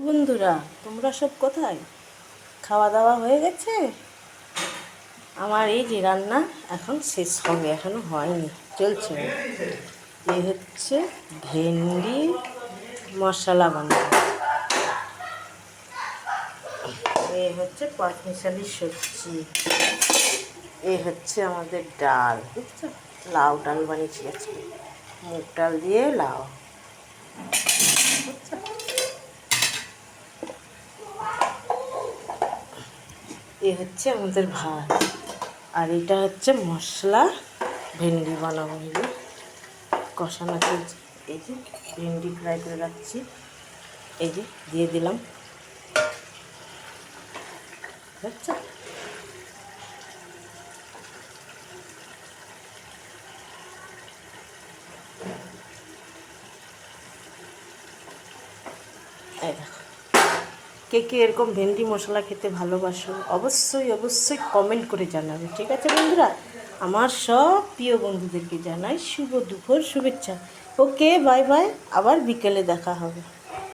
বন্ধুরা, তোমরা সব কোথায়? খাওয়া দাওয়া হয়ে গেছে? আমার এই যে রান্না এখন শেষ হবে, এখনো হয়নি, চলছে। এই হচ্ছে ভেন্ডি মশলা বানানো, এই হচ্ছে পাঁচমিশালি সবজি, এই হচ্ছে আমাদের ডাল, বুঝছো? লাউ ডাল বানিয়েছি আজকে, মুগ ডাল দিয়ে লাউ, বুঝছো? এই হচ্ছে আমাদের ভাত, আর এটা হচ্ছে মশলা ভেন্ডি বানাবো। এই যে কষানো চলছে, এই যে ভেন্ডি ফ্রাই করে রাখছি, এই যে দিয়ে দিলাম, বুঝছো? এই দেখো, কে কে এরকম ভেন্ডি মশলা খেতে ভালোবাসো অবশ্যই অবশ্যই কমেন্ট করে জানাবে, ঠিক আছে বন্ধুরা? আমার সব প্রিয় বন্ধুদেরকে জানাই শুভ দুপুর শুভেচ্ছা। ওকে, বাই বাই, আবার বিকেলে দেখা হবে।